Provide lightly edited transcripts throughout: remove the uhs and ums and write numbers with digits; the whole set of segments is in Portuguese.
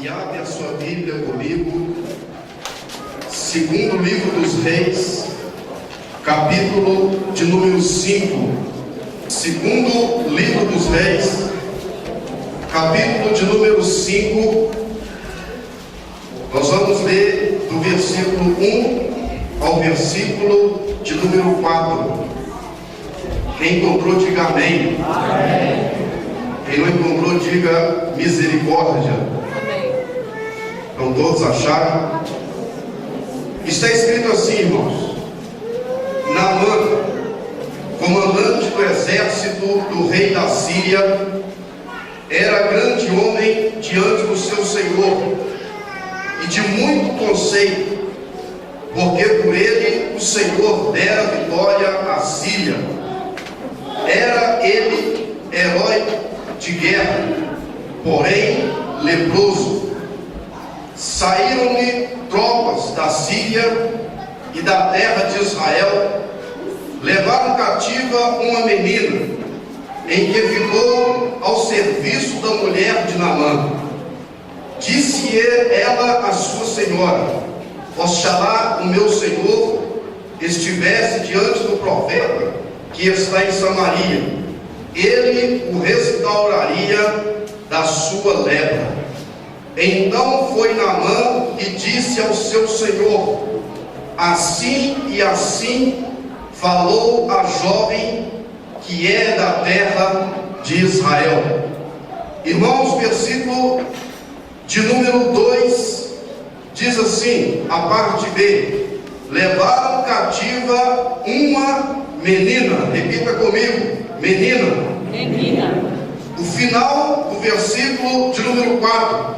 e abre a sua Bíblia comigo, segundo livro dos Reis, capítulo de número 5. Segundo livro dos Reis, capítulo de número 5. Nós vamos ler do versículo 1 ao versículo de número 4. Quem encontrou, diga amém. Amém. Quem não encontrou, diga misericórdia. Amém. Então todos acharam? Está escrito assim, irmãos: Naamã, comandante do exército do rei da Síria, era grande homem diante do seu senhor e de muito conceito, porque por ele o Senhor dera vitória à Síria. Era ele herói de guerra, porém leproso. Saíram-lhe tropas da Síria e da terra de Israel, levaram cativa uma menina, em que ficou ao serviço da mulher de Naamã. Disse ela à sua senhora: oxalá o meu senhor estivesse diante do profeta que está em Samaria, ele o restauraria da sua lepra. Então foi Naamã e disse ao seu senhor: assim e assim falou a jovem que é da terra de Israel. Irmãos, versículo de número 2 diz assim, a parte B: levaram cativa uma menina. Repita comigo: menina. Menina. O final do versículo de número 4: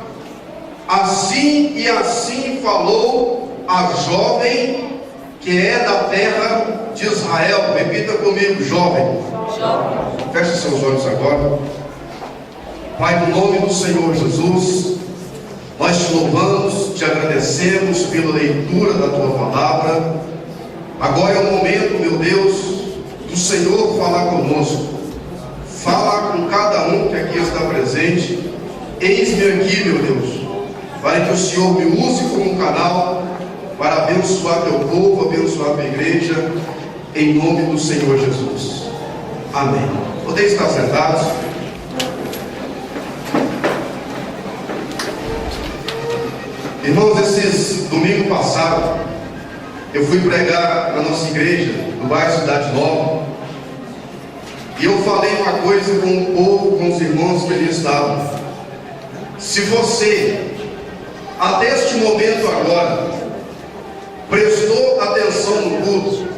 assim e assim falou a jovem que é da terra de Israel. Repita comigo: jovem. Jovem. Feche seus olhos agora. Pai, no nome do Senhor Jesus, nós te louvamos, te agradecemos pela leitura da tua palavra. Agora é o momento, meu Deus, do Senhor falar conosco. Fala com cada um que aqui está presente. Eis-me aqui, meu Deus, para que o Senhor me use como um canal para abençoar teu povo, abençoar a tua igreja, em nome do Senhor Jesus. Amém. Podem estar sentados. Irmãos, esses domingo passado, eu fui pregar na nossa igreja, no bairro Cidade Nova, e eu falei uma coisa com o povo, com os irmãos que ali estavam. Se você, até este momento agora, prestou atenção no culto,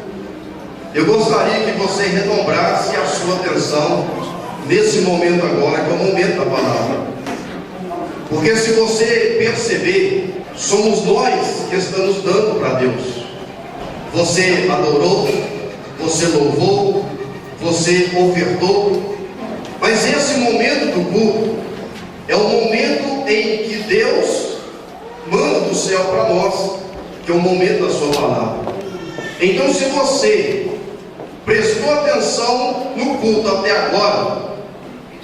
eu gostaria que você redobrasse a sua atenção nesse momento agora, que é o momento da palavra. Porque se você perceber, somos nós que estamos dando para Deus. Você adorou, você louvou, você ofertou, mas esse momento do culto é o momento em que Deus manda do céu para nós, que é o momento da sua palavra. Então, se você prestou atenção no culto até agora,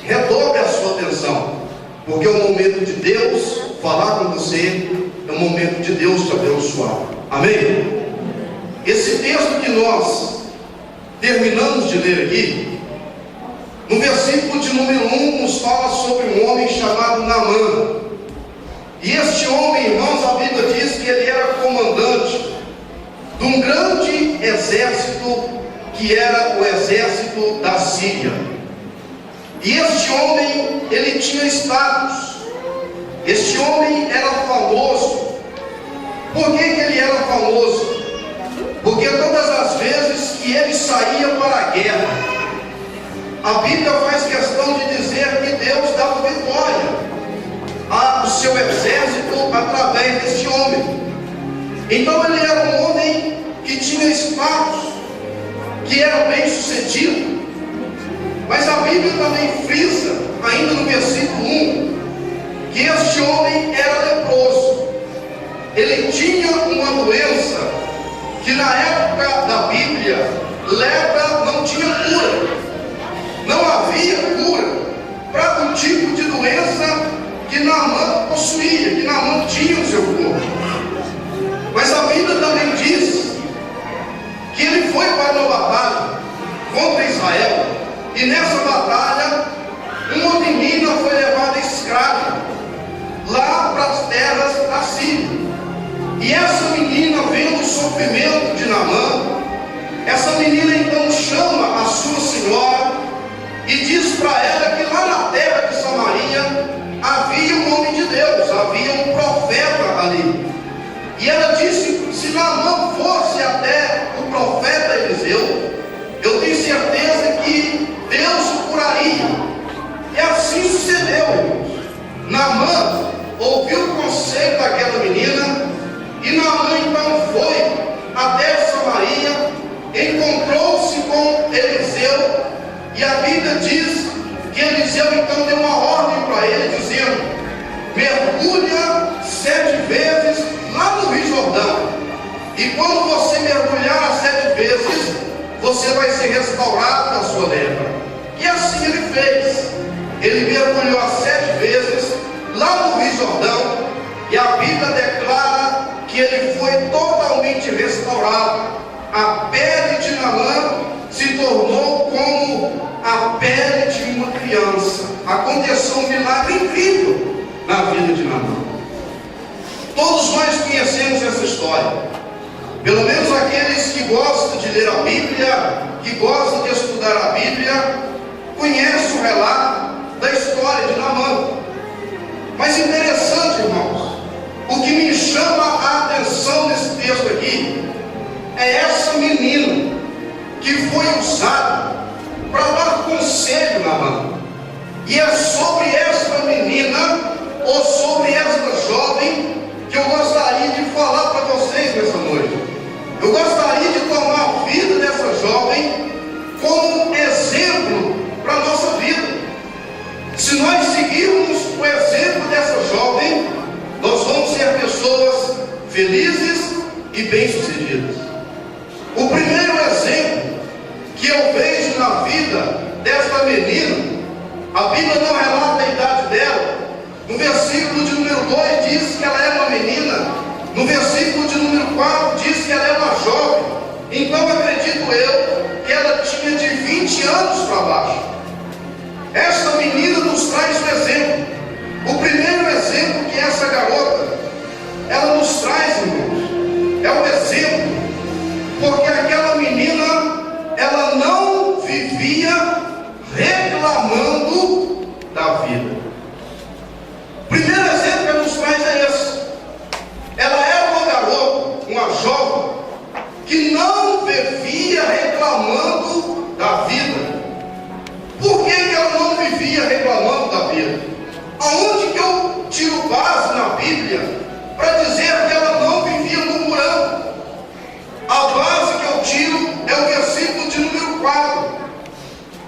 redobre a sua atenção, porque é o momento de Deus falar com você, é o momento de Deus te abençoar. Amém? Esse texto que nós terminamos de ler aqui, no versículo de número 1, nos fala sobre um homem chamado Naamã. E este homem, irmãos, a Bíblia diz que ele era comandante de um grande exército, que era o exército da Síria. E este homem, ele tinha status. Este homem era famoso. Por que ele era famoso? Porque todas as vezes que ele saía para a guerra, a Bíblia faz questão de dizer que Deus dava vitória ao seu exército através deste homem. Então ele era um homem que tinha status, que era bem sucedido. Mas a Bíblia também frisa, ainda no versículo 1, que este homem era leproso. Ele tinha uma doença que na época da Bíblia, lepra não tinha cura. Não havia cura para um tipo de doença que Naamã possuía. possuía, que Naamã tinha no seu corpo. Mas a Bíblia também diz que ele foi para uma batalha contra Israel, e nessa batalha uma menina foi levada escrava lá para as terras da Síria. E essa menina, vendo o sofrimento de Naamã, essa menina então chama a sua senhora e diz para ela que lá na terra de Samaria havia um homem de Deus, havia um profeta ali. E ela disse: se Naamã fosse até o profeta Eliseu, eu tenho certeza que Deus o curaria. E assim sucedeu, irmãos. Naamã ouviu o conselho daquela menina, e Naamã então foi até Samaria, encontrou-se com Eliseu, e a Bíblia diz que Eliseu então deu uma ordem para ele, dizendo: mergulha 7 vezes lá no Rio Jordão, e quando você mergulhar 7 vezes, você vai ser restaurado da sua lepra. E assim ele fez. Ele mergulhou 7 vezes lá no Rio Jordão, e a Bíblia declara que ele foi totalmente restaurado. A pele de Naamã se tornou como a pele de uma criança. Aconteceu um milagre incrível na vida de Naamã. Todos nós conhecemos essa história. Pelo menos aqueles que gostam de ler a Bíblia, que gostam de estudar a Bíblia, conhecem o relato da história de Naamã. Mas interessante, irmãos, o que me chama a atenção nesse texto aqui é essa menina que foi usada para dar conselho a Naamã. E é sobre essa menina, ou sobre essa jovem, que eu gostaria de falar para vocês nessa noite. Eu gostaria de tomar a vida dessa jovem como exemplo para a nossa vida. Se nós seguirmos o exemplo dessa jovem, nós vamos ser pessoas felizes e bem-sucedidas. O primeiro exemplo que eu vejo na vida desta menina, a Bíblia não relata a idade dela. No versículo de número 2 diz que ela é uma menina. No versículo de número 4 diz que ela é uma jovem. Então acredito eu que ela tinha de 20 anos para baixo. Esta menina nos traz um exemplo. O primeiro exemplo que essa garota, ela nos traz, irmãos, é um exemplo, porque aquela menina, ela não vivia reclamando da vida. O primeiro exemplo que ela nos traz é esse. Ela era uma garota, uma jovem, que não vivia reclamando da vida. Por que ela não vivia reclamando da vida? Aonde que eu tiro base na Bíblia para dizer que ela não vivia murmurando? A base que eu tiro é o versículo de número 4.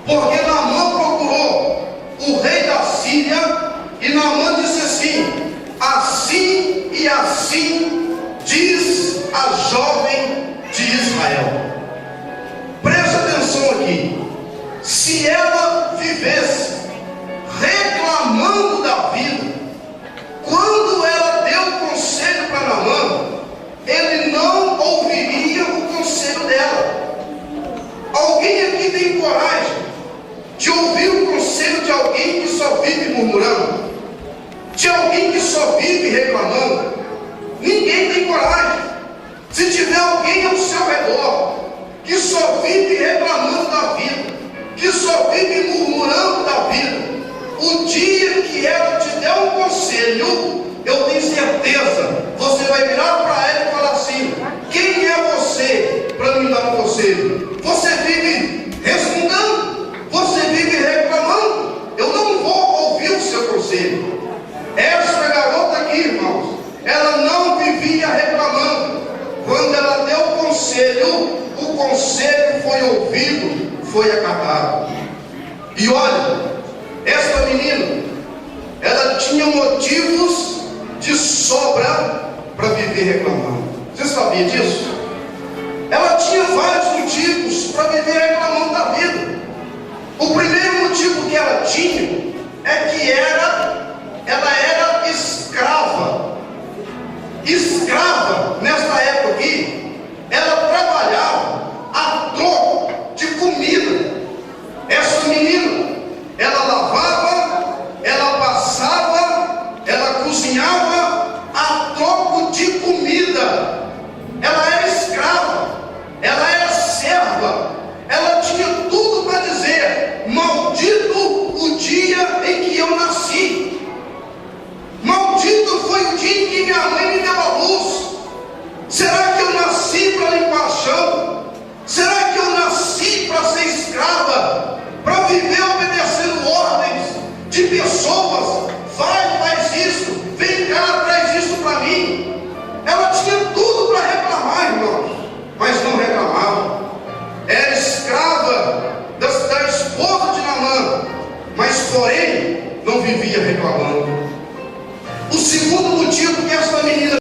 Porque Naamã procurou o rei da Síria, e Naamã disse assim: assim e assim diz a jovem de Israel. Preste atenção aqui. Se ela vivesse reclamando da vida, quando ela deu conselho para Naamã, ele não ouviria o conselho dela. Alguém aqui tem coragem de ouvir o conselho de alguém que só vive murmurando? De alguém que só vive reclamando? Ninguém tem coragem. Se tiver alguém ao seu redor que só vive reclamando da vida, que só vive murmurando da vida, o dia que ela te der um conselho, eu tenho certeza, você vai virar para ela e falar assim: quem é você para me dar um conselho? Você vive resmungando, você vive reclamando, eu não vou ouvir o seu conselho. Essa garota aqui, irmãos, ela não vivia reclamando. Quando ela deu o conselho foi ouvido, foi acatado. E olha, esta menina, ela tinha motivos de sobra para viver reclamando. Você sabia disso? Ela tinha vários motivos para viver reclamando da vida. O primeiro motivo que ela tinha é que ela era escrava cozinhava a troco de comida. Ela era escrava, ela era serva, ela tinha tudo para dizer: maldito o dia em que eu nasci, maldito foi o dia em que minha mãe me deu a luz. Será que eu nasci para limpar chão? Será que eu nasci para ser escrava, para viver obedecendo ordens de pessoas? Vai, faz isso, vem cá, traz isso para mim. Ela tinha tudo para reclamar, irmãos, mas não reclamava. Era escrava da esposa de Naamã, mas porém não vivia reclamando. O segundo motivo que esta